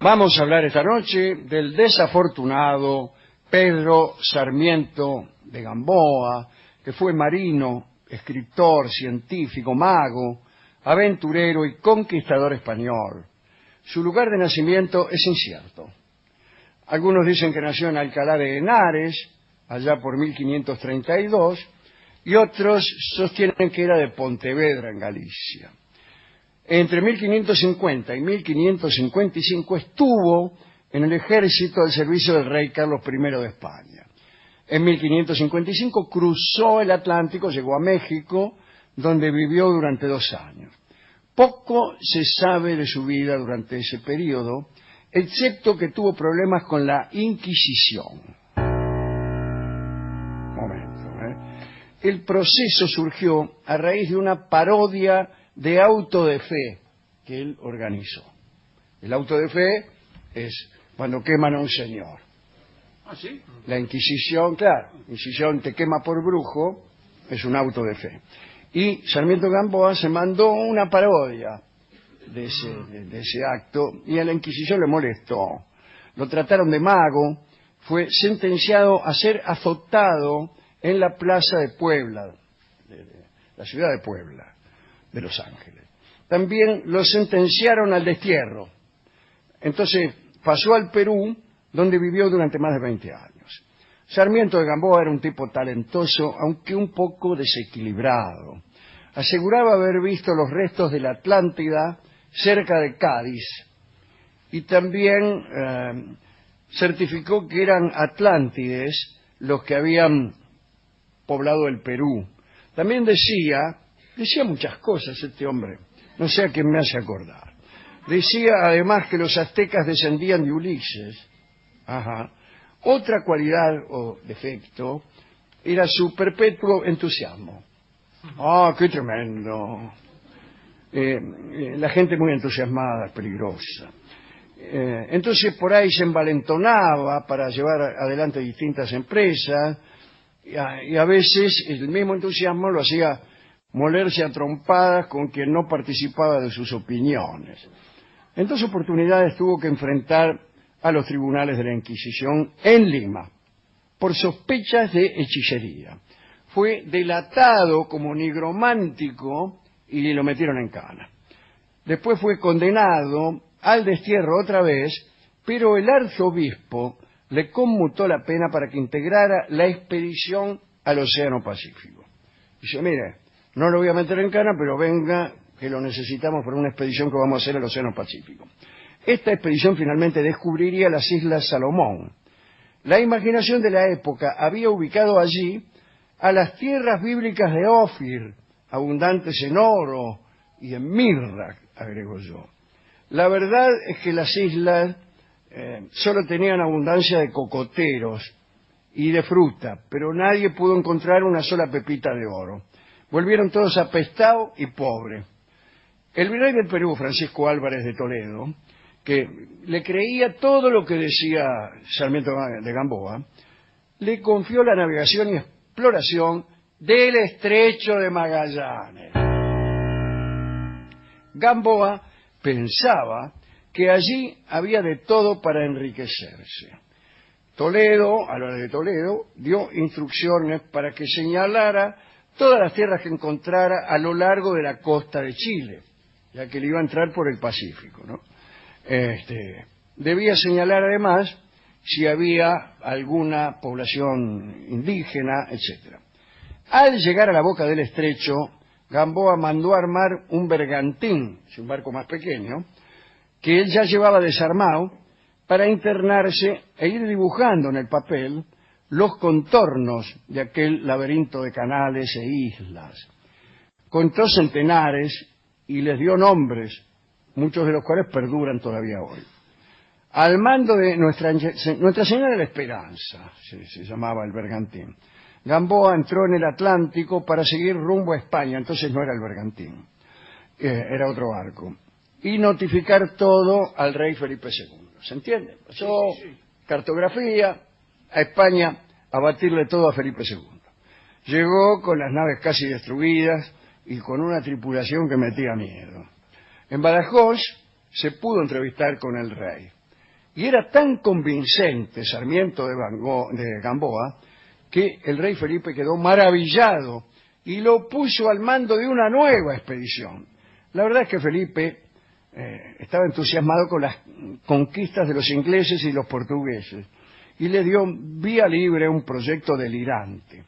Vamos a hablar esta noche del desafortunado Pedro Sarmiento de Gamboa, que fue marino, escritor, científico, mago, aventurero y conquistador español. Su lugar de nacimiento es incierto. Algunos dicen que nació en Alcalá de Henares, allá por 1532, y otros sostienen que era de Pontevedra, en Galicia. Entre 1550 y 1555 estuvo en el ejército al servicio del rey Carlos I de España. En 1555 cruzó el Atlántico, llegó a México, donde vivió durante 2 años. Poco se sabe de su vida durante ese periodo, excepto que tuvo problemas con la Inquisición. El proceso surgió a raíz de una parodia de auto de fe que él organizó. El auto de fe es cuando queman a un señor. ¿Ah, sí? La Inquisición, claro, la Inquisición te quema por brujo, es un auto de fe. Y Sarmiento Gamboa se mandó una parodia de ese acto y a la Inquisición le molestó. Lo trataron de mago, fue sentenciado a ser azotado en la plaza de Puebla, de la ciudad de Puebla, de Los Ángeles. También lo sentenciaron al destierro. Entonces pasó al Perú, donde vivió durante más de 20 años. Sarmiento de Gamboa era un tipo talentoso, aunque un poco desequilibrado. Aseguraba haber visto los restos de la Atlántida cerca de Cádiz y también certificó que eran atlántides los que habían poblado el Perú. También decía muchas cosas este hombre, no sé a quién me hace acordar. Decía además que los aztecas descendían de Ulises. Ajá. Otra cualidad o defecto era su perpetuo entusiasmo. ¡Ah, qué tremendo! La gente muy entusiasmada es peligrosa. Entonces por ahí se envalentonaba para llevar adelante distintas empresas y a veces el mismo entusiasmo lo hacía molerse a trompadas con quien no participaba de sus opiniones. En 2 oportunidades tuvo que enfrentar a los tribunales de la Inquisición en Lima por sospechas de hechicería. Fue delatado como nigromántico y lo metieron en cana. Después fue condenado al destierro otra vez, pero el arzobispo le conmutó la pena para que integrara la expedición al Océano Pacífico. Dice, mire, no lo voy a meter en cana, pero venga, que lo necesitamos para una expedición que vamos a hacer al Océano Pacífico. Esta expedición finalmente descubriría las Islas Salomón. La imaginación de la época había ubicado allí a las tierras bíblicas de Ofir, abundantes en oro y en mirra, agregó yo. La verdad es que las islas solo tenían abundancia de cocoteros y de fruta, pero nadie pudo encontrar una sola pepita de oro. Volvieron todos apestados y pobres. El virrey del Perú, Francisco Álvarez de Toledo, que le creía todo lo que decía Sarmiento de Gamboa, le confió la navegación y exploración del Estrecho de Magallanes. Gamboa pensaba que allí había de todo para enriquecerse. Toledo, Álvarez de Toledo, dio instrucciones para que señalara todas las tierras que encontrara a lo largo de la costa de Chile, ya que le iba a entrar por el Pacífico, ¿no? Debía señalar además si había alguna población indígena, etc. Al llegar a la boca del estrecho, Gamboa mandó armar un bergantín, un barco más pequeño, que él ya llevaba desarmado, para internarse e ir dibujando en el papel los contornos de aquel laberinto de canales e islas. Contó centenares y les dio nombres, muchos de los cuales perduran todavía hoy. Al mando de Nuestra Señora de la Esperanza, se llamaba el bergantín, Gamboa entró en el Atlántico para seguir rumbo a España, entonces no era el bergantín, era otro barco, y notificar todo al rey Felipe II. ¿Se entiende? Pasó cartografía a España a batirle todo a Felipe II. Llegó con las naves casi destruidas y con una tripulación que metía miedo. En Badajoz se pudo entrevistar con el rey. Y era tan convincente Sarmiento de Gamboa que el rey Felipe quedó maravillado y lo puso al mando de una nueva expedición. La verdad es que Felipe estaba entusiasmado con las conquistas de los ingleses y los portugueses y le dio vía libre a un proyecto delirante.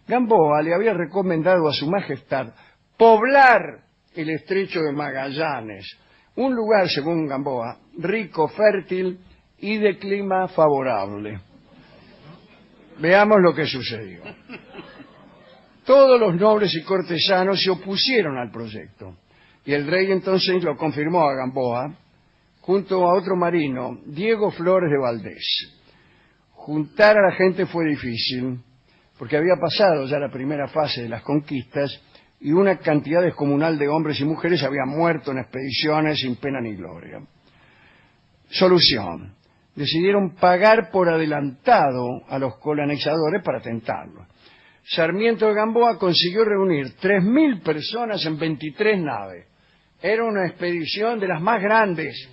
Gamboa le había recomendado a su majestad poblar el estrecho de Magallanes, un lugar, según Gamboa, rico, fértil y de clima favorable. Veamos lo que sucedió. Todos los nobles y cortesanos se opusieron al proyecto, y el rey entonces lo confirmó a Gamboa, junto a otro marino, Diego Flores de Valdés. Juntar a la gente fue difícil, porque había pasado ya la primera fase de las conquistas, y una cantidad descomunal de hombres y mujeres habían muerto en expediciones sin pena ni gloria. Solución: decidieron pagar por adelantado a los colonizadores para tentarlo. Sarmiento de Gamboa consiguió reunir 3.000 personas en 23 naves. Era una expedición de las más grandes.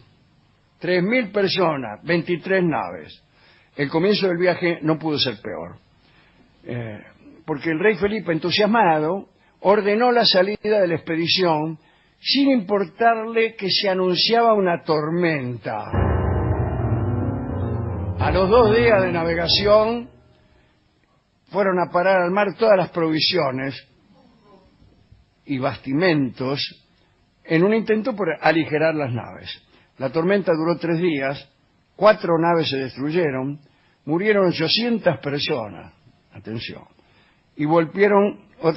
3.000 personas, 23 naves. El comienzo del viaje no pudo ser peor. Porque el rey Felipe, entusiasmado, ordenó la salida de la expedición sin importarle que se anunciaba una tormenta. A los 2 días de navegación fueron a parar al mar todas las provisiones y bastimentos en un intento por aligerar las naves. La tormenta duró 3 días, 4 naves se destruyeron, murieron 800 personas, atención, y volvieron a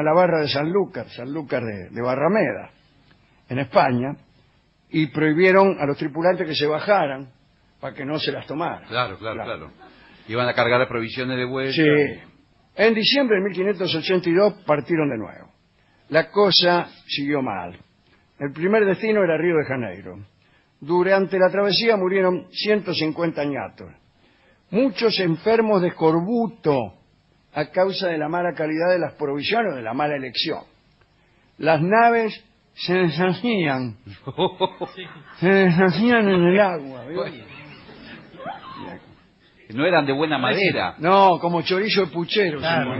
la barra de Sanlúcar de Barrameda, en España, y prohibieron a los tripulantes que se bajaran para que no se las tomaran. Claro. Iban a cargar las provisiones de vuelta. Sí. En diciembre de 1582 partieron de nuevo. La cosa siguió mal. El primer destino era Río de Janeiro. Durante la travesía murieron 150 ñatos. Muchos enfermos de escorbuto a causa de la mala calidad de las provisiones o de la mala elección. Las naves se deshacían en el agua. No eran de buena madera. No, como chorizo de puchero. Claro,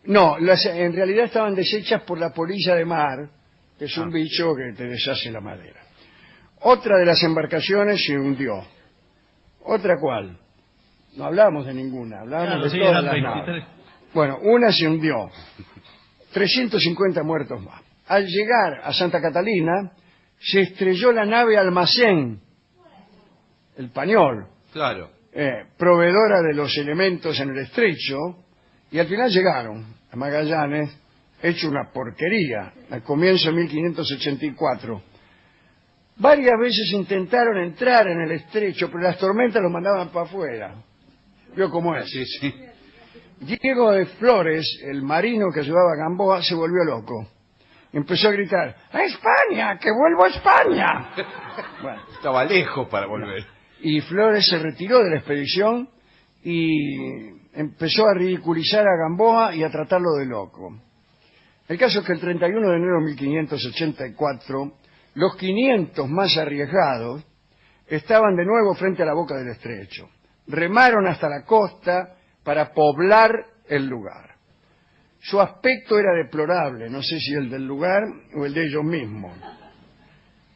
no, en realidad estaban deshechas por la polilla de mar, que es un bicho que te deshace la madera. Otra de las embarcaciones se hundió. ¿Otra cuál? No hablamos de ninguna, hablamos de todas las naves. Bueno, una se hundió. 350 muertos más. Al llegar a Santa Catalina, se estrelló la nave Almacén, el Pañol, proveedora de los elementos en el estrecho, y al final llegaron a Magallanes, hecho una porquería, al comienzo de 1584. Varias veces intentaron entrar en el estrecho, pero las tormentas los mandaban para afuera. ¿Vio cómo es? Sí. Diego de Flores, el marino que ayudaba a Gamboa, se volvió loco. Empezó a gritar: ¡a España! ¡Que vuelvo a España! Bueno, estaba lejos para volver. Y Flores se retiró de la expedición y empezó a ridiculizar a Gamboa y a tratarlo de loco. El caso es que el 31 de enero de 1584, los 500 más arriesgados estaban de nuevo frente a la boca del estrecho. Remaron hasta la costa para poblar el lugar. Su aspecto era deplorable, no sé si el del lugar o el de ellos mismos.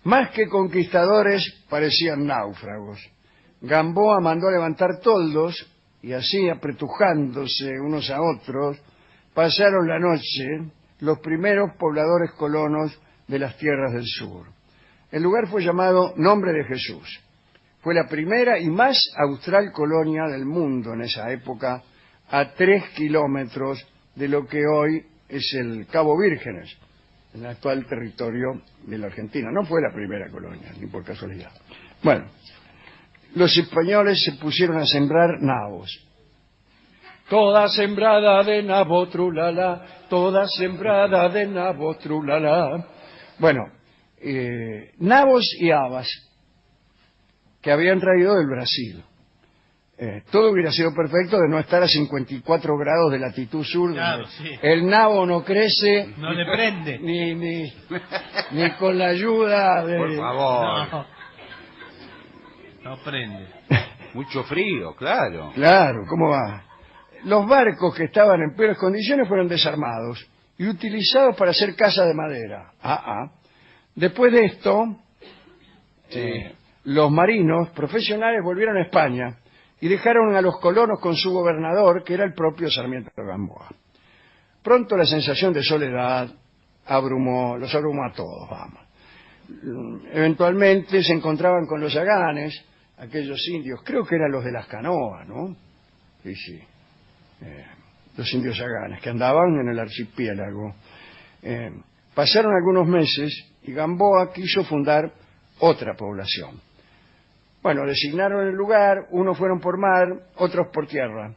Más que conquistadores, parecían náufragos. Gamboa mandó a levantar toldos y así, apretujándose unos a otros, pasaron la noche los primeros pobladores colonos de las tierras del sur. El lugar fue llamado Nombre de Jesús. Fue la primera y más austral colonia del mundo en esa época, a 3 kilómetros de lo que hoy es el Cabo Vírgenes, en el actual territorio de la Argentina. No fue la primera colonia, ni por casualidad. Bueno, los españoles se pusieron a sembrar nabos. Toda sembrada de nabo, trulala, toda sembrada de nabo, trulala. Bueno, nabos y habas que habían traído del Brasil. todo hubiera sido perfecto de no estar a 54 grados de latitud sur. Claro, sí. El nabo no crece. No le prende. Ni con la ayuda de... Por favor. No. No prende. Mucho frío, claro. Claro, ¿cómo va? Los barcos que estaban en peores condiciones fueron desarmados y utilizados para hacer casa de madera. Después de esto, los marinos profesionales volvieron a España y dejaron a los colonos con su gobernador, que era el propio Sarmiento de Gamboa. Pronto la sensación de soledad los abrumó a todos, vamos. Eventualmente se encontraban con los yaganes, aquellos indios, creo que eran los de las canoas, ¿no? Sí. Los indios yaganes, que andaban en el archipiélago. Pasaron algunos meses y Gamboa quiso fundar otra población. Bueno, designaron el lugar, unos fueron por mar, otros por tierra.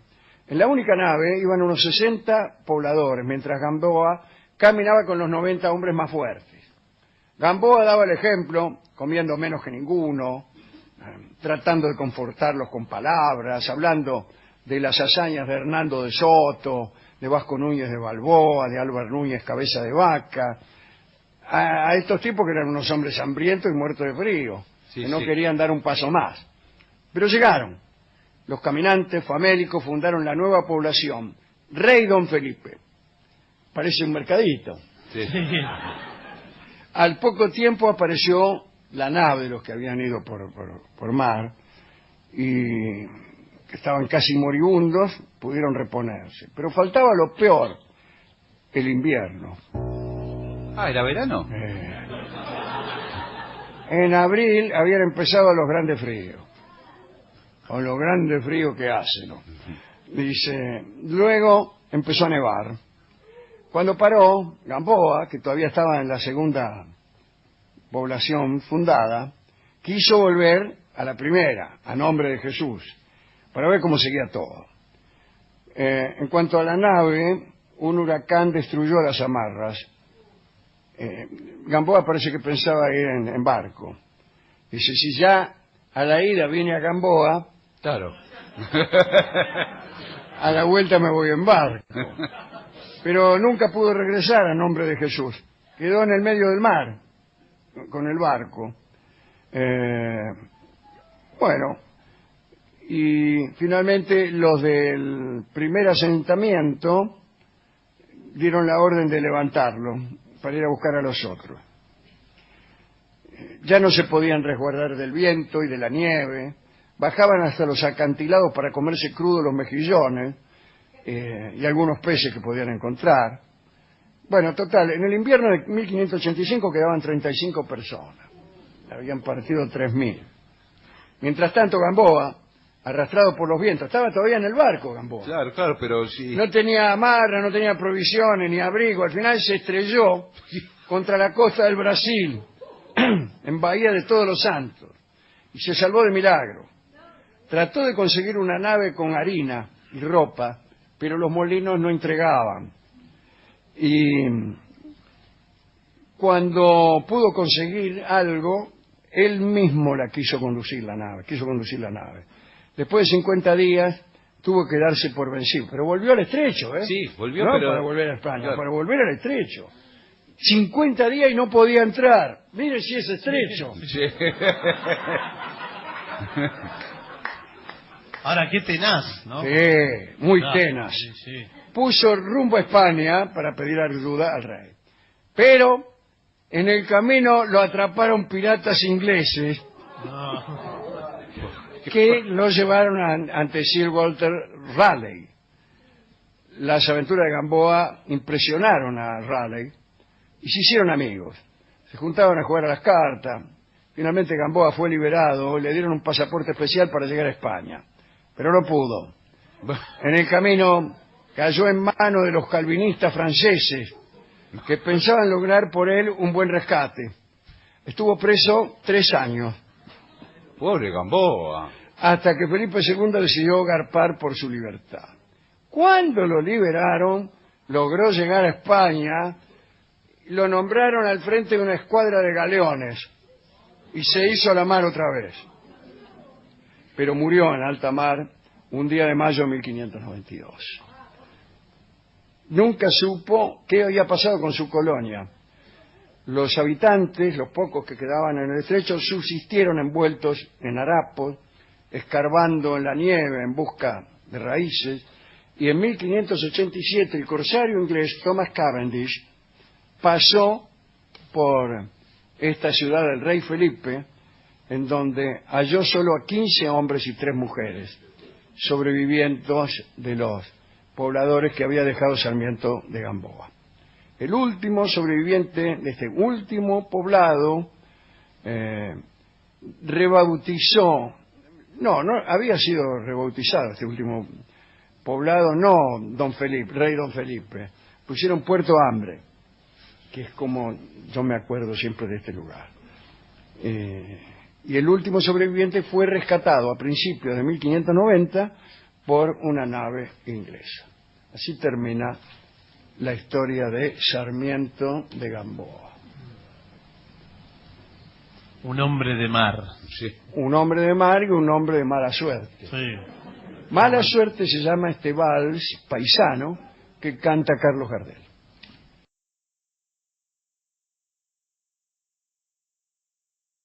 En la única nave iban unos 60 pobladores, mientras Gamboa caminaba con los 90 hombres más fuertes. Gamboa daba el ejemplo, comiendo menos que ninguno, tratando de confortarlos con palabras, hablando de las hazañas de Hernando de Soto, de Vasco Núñez de Balboa, de Álvar Núñez Cabeza de Vaca, a estos tipos que eran unos hombres hambrientos y muertos de frío, que no querían dar un paso más. Pero llegaron. Los caminantes famélicos fundaron la nueva población, Rey Don Felipe. Parece un mercadito. Sí. Al poco tiempo apareció la nave de los que habían ido por mar y que estaban casi moribundos, pudieron reponerse. Pero faltaba lo peor, el invierno. ¿Era verano? En abril habían empezado los grandes fríos, con los grandes fríos que hacen, ¿no? Dice, luego empezó a nevar. Cuando paró, Gamboa, que todavía estaba en la segunda población fundada, quiso volver a la primera, a nombre de Jesús, para ver cómo seguía todo. En cuanto a la nave, un huracán destruyó las amarras. Gamboa parece que pensaba ir en barco. Dice, si ya a la ida vine a Gamboa, claro, a la vuelta me voy en barco. Pero nunca pudo regresar a nombre de Jesús. Quedó en el medio del mar, con el barco. Bueno, y finalmente los del primer asentamiento dieron la orden de levantarlo para ir a buscar a los otros. Ya no se podían resguardar del viento y de la nieve, bajaban hasta los acantilados para comerse crudos los mejillones y algunos peces que podían encontrar. Bueno, total, en el invierno de 1585 quedaban 35 personas, habían partido 3.000. Mientras tanto Gamboa, arrastrado por los vientos, estaba todavía en el barco Gamboa. Claro, pero sí. No tenía amarra, no tenía provisiones ni abrigo, al final se estrelló contra la costa del Brasil, en Bahía de Todos los Santos, y se salvó de milagro. Trató de conseguir una nave con harina y ropa, pero los molinos no entregaban. Y cuando pudo conseguir algo, él mismo quiso conducir la nave. Después de 50 días tuvo que darse por vencido, pero volvió al estrecho, ¿eh? Sí, volvió, no pero... para volver a España, claro, para volver al estrecho. 50 días y no podía entrar. Mire si es estrecho. Sí. Ahora, qué tenaz, ¿no? Sí, muy Claro, tenaz. sí. Puso rumbo a España para pedir ayuda al rey. Pero en el camino lo atraparon piratas ingleses No. que lo llevaron ante Sir Walter Raleigh. Las aventuras de Gamboa impresionaron a Raleigh y se hicieron amigos. Se juntaban a jugar a las cartas. Finalmente Gamboa fue liberado y le dieron un pasaporte especial para llegar a España. Pero no pudo. En el camino cayó en manos de los calvinistas franceses que pensaban lograr por él un buen rescate. Estuvo preso 3 años. Pobre Gamboa. Hasta que Felipe II decidió garpar por su libertad. Cuando lo liberaron, logró llegar a España, lo nombraron al frente de una escuadra de galeones y se hizo a la mar otra vez. Pero murió en alta mar un día de mayo de 1592. Nunca supo qué había pasado con su colonia. Los habitantes, los pocos que quedaban en el estrecho, subsistieron envueltos en harapos, escarbando en la nieve en busca de raíces, y en 1587 el corsario inglés Thomas Cavendish pasó por esta ciudad del rey Felipe, en donde halló solo a 15 hombres y 3 mujeres, sobrevivientes de los pobladores que había dejado Sarmiento de Gamboa. El último sobreviviente de este último poblado rebautizó, no había sido rebautizado este último poblado, no Don Felipe, rey Don Felipe, pusieron Puerto Hambre, que es como yo me acuerdo siempre de este lugar. Y el último sobreviviente fue rescatado a principios de 1590 por una nave inglesa. Así termina la historia de Sarmiento de Gamboa. Un hombre de mar. Sí. Un hombre de mar y un hombre de mala suerte. Sí. Mala suerte se llama este vals paisano que canta Carlos Gardel.